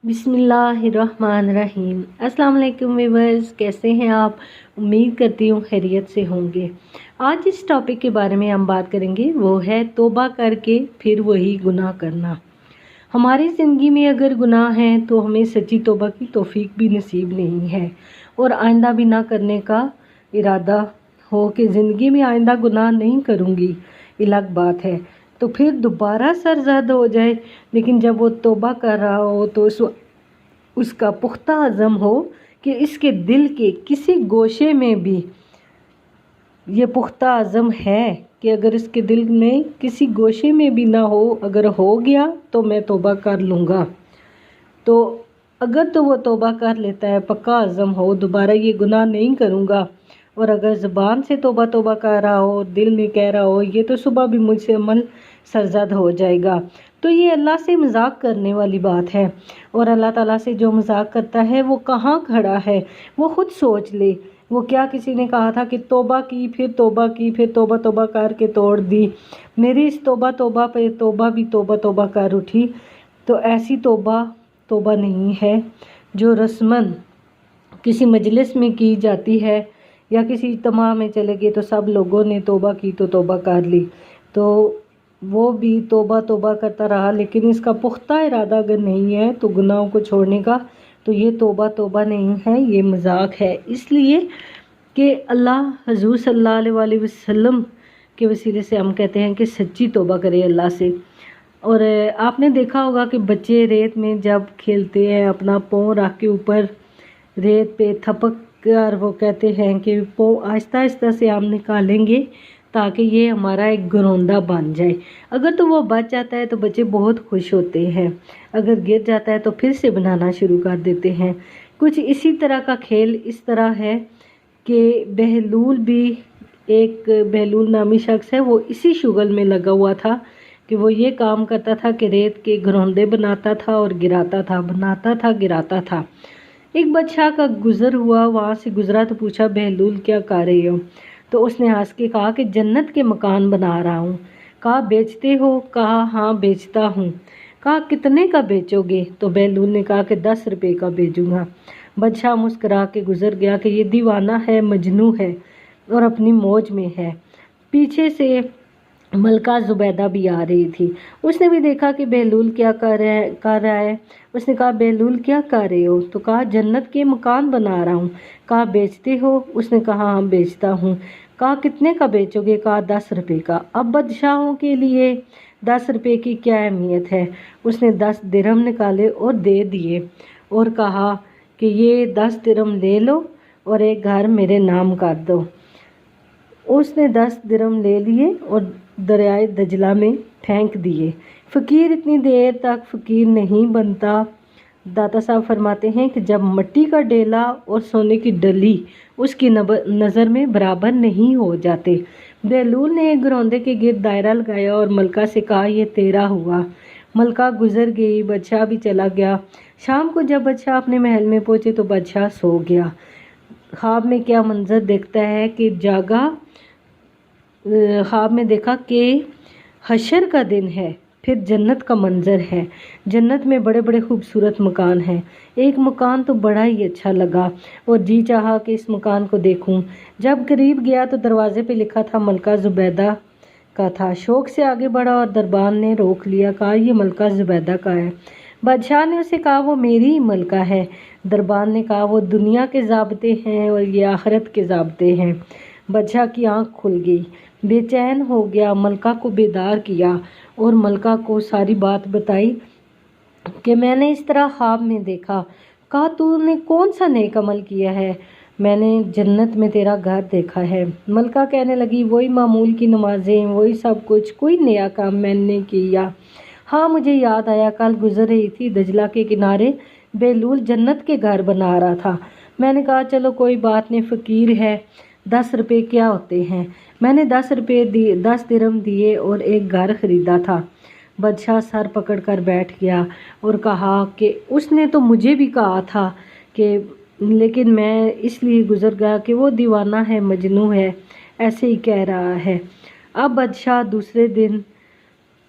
बिस्मिल्लाहिर्रहमानिर्रहीम। अस्सलाम वालेकुम व्यूअर्स, कैसे हैं आप? उम्मीद करती हूँ खैरियत से होंगे। आज इस टॉपिक के बारे में हम बात करेंगे, वो है तौबा करके फिर वही गुनाह करना। हमारी ज़िंदगी में अगर गुनाह हैं तो हमें सच्ची तौबा की तौफीक भी नसीब नहीं है, और आइंदा भी ना करने का इरादा हो कि ज़िंदगी में आइंदा गुनाह नहीं करूँगी, अलग बात है, तो फिर दोबारा सरजद हो जाए। लेकिन जब वो तौबा कर रहा हो तो उसका पुख्ता अज़म हो कि इसके दिल के किसी गोशे में भी ये पुख्ता अज़म है कि अगर इसके दिल में किसी गोशे में भी ना हो, अगर हो गया तो मैं तौबा कर लूँगा। तो अगर तो वो तौबा कर लेता है, पक्का अज़म हो दोबारा ये गुनाह नहीं करूँगा, और अगर ज़बान से तौबा तौबा कर रहा हो, दिल में कह रहा हो ये तो सुबह भी मुझसे अमल सरजद हो जाएगा, तो ये अल्लाह से मजाक करने वाली बात है। और अल्लाह ताला से जो मजाक करता है वो कहाँ खड़ा है, वो खुद सोच ले। वो क्या किसी ने कहा था कि तौबा की, फिर तौबा की, फिर तौबा तौबा करके तोड़ दी। मेरी इस तौबा तौबा पे तौबा भी तौबा तौबा कर उठी। तो ऐसी तौबा तौबा नहीं है जो रस्मन किसी मजलिस में की जाती है, या किसी इज्तिमा में चले गए तो सब लोगों ने तौबा की तो तौबा कर ली, तो वो भी तौबा तौबा करता रहा। लेकिन इसका पुख्ता इरादा अगर नहीं है तो गुनाहों को छोड़ने का, तो ये तौबा तौबा नहीं है, ये मजाक है। इसलिए कि अल्लाह हजूर सल्लल्लाहु अलैहि वसल्लम के वसीले से हम कहते हैं कि सच्ची तौबा करें अल्लाह से। और आपने देखा होगा कि बच्चे रेत में जब खेलते हैं, अपना पाँव रख के ऊपर रेत पे थपक कर वो कहते हैं कि पाँव आहिस्ता आहिस्ता से हम निकालेंगे ताकि ये हमारा एक घरौंदा बन जाए। अगर तो वो बच जाता है तो बच्चे बहुत खुश होते हैं, अगर गिर जाता है तो फिर से बनाना शुरू कर देते हैं। कुछ इसी तरह का खेल इस तरह है कि बहलूल भी, एक बहलूल नामी शख्स है, वो इसी शुगल में लगा हुआ था कि वो ये काम करता था कि रेत के घरौंदे बनाता था और गिराता था, बनाता था गिराता था। एक बादशाह का गुज़र हुआ, वहाँ से गुज़रा तो पूछा बहलूल क्या कर रहे हो? तो उसने हंस के कहा कि जन्नत के मकान बना रहा हूँ। कहा बेचते हो? कहा हाँ बेचता हूँ। कहा कितने का बेचोगे? तो बहलूल ने कहा कि 10 रुपये का बेचूँगा। बादशाह मुस्करा के गुज़र गया कि ये दीवाना है, मजनू है और अपनी मौज में है। पीछे से मलका ज़ुबैदा भी आ रही थी। उसने भी देखा कि बहलूल क्या कर रहा है। उसने कहा बहलूल क्या कर रहे हो? तो कहा जन्नत के मकान बना रहा हूँ। कहा बेचते हो? उसने कहा हाँ बेचता हूँ। कहा कितने का बेचोगे? कहा 10 रुपये का। अब बादशाहों के लिए 10 रुपये की क्या अहमियत है। उसने 10 दिरहम निकाले और दे दिए और कहा कि ये 10 दिरहम ले लो और एक घर मेरे नाम कर दो। उसने 10 दिरहम ले लिए और दरियाए दजला में फेंक दिए। फ़कीर इतनी देर तक फ़कीर नहीं बनता। दाता साहब फरमाते हैं कि जब मिट्टी का डेला और सोने की डली उसकी नज़र में बराबर नहीं हो जाते। बहलूल ने एक घरौंदे के गिर्द दायरा लगाया और मलका से कहा यह तेरा हुआ। मलका गुजर गई, बादशाह भी चला गया। शाम को जब बादशाह अपने महल में पहुँचे तो बादशाह सो गया। ख्वाब में क्या मंजर देखता है कि जागा, ख्वाब में देखा कि हशर का दिन है, फिर जन्नत का मंजर है। जन्नत में बड़े बड़े खूबसूरत मकान हैं। एक मकान तो बड़ा ही अच्छा लगा और जी चाहा कि इस मकान को देखूं। जब करीब गया तो दरवाजे पे लिखा था मलका ज़ुबैदा का था। शौक से आगे बढ़ा और दरबान ने रोक लिया, कहा यह मलका ज़ुबैदा का है। बादशाह ने उसे कहा वो मेरी ही मलका है। दरबान ने कहा वो दुनिया के ज़ाब्ते हैं और ये आखिरत के ज़ाब्ते हैं। बादशाह की आंख खुल गई, बेचैन हो गया, मलका को बेदार किया और मलका को सारी बात बताई कि मैंने इस तरह ख्वाब में देखा। कहा तूने कौन सा नेक अमल किया है? मैंने जन्नत में तेरा घर देखा है। मलका कहने लगी वही मामूल की नमाजें, वही सब कुछ, कोई नया काम मैंने किया। हाँ मुझे याद आया, कल गुजर रही थी दजला के किनारे, बहलूल जन्नत के घर बना रहा था। मैंने कहा चलो कोई बात नहीं, फ़कीर है, 10 रुपये क्या होते हैं। मैंने 10 रुपये दिए, 10 दिरहम दिए और एक घर ख़रीदा था। बादशाह सर पकड़ कर बैठ गया और कहा कि उसने तो मुझे भी कहा था कि, लेकिन मैं इसलिए गुज़र गया कि वो दीवाना है, मजनू है, ऐसे ही कह रहा है। अब बादशाह दूसरे दिन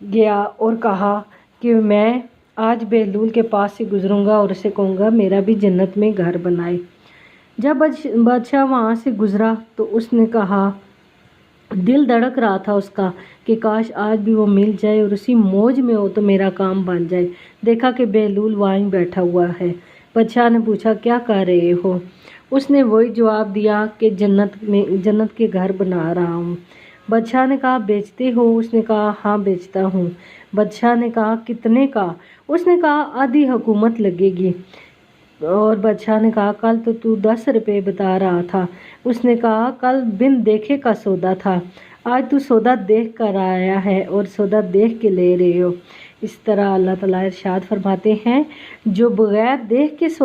गया और कहा कि मैं आज बेहलूल के पास से गुजरूंगा और उसे कहूँगा मेरा भी जन्नत में घर बनाए। जब बादशाह वहाँ से गुजरा तो उसने कहा, दिल धड़क रहा था उसका कि काश आज भी वो मिल जाए और उसी मौज में हो तो मेरा काम बन जाए। देखा कि बेहलूल वहीं बैठा हुआ है। बादशाह ने पूछा, क्या कर रहे हो? उसने वही जवाब दिया कि जन्नत के घर बना रहा हूँ। बादशाह ने कहा, बेचते हो? उसने कहा, हाँ बेचता हूँ। बादशाह ने कहा, कितने का? उसने कहा, आधी हुकूमत लगेगी। और बादशाह ने कहा, कल तो तू 10 रुपये बता रहा था। उसने कहा, कल बिन देखे का सौदा था, आज तू सौदा देख कर आया है और सौदा देख के ले रहे हो। इस तरह अल्लाह ताला इरशाद फरमाते हैं, जो बगैर देख के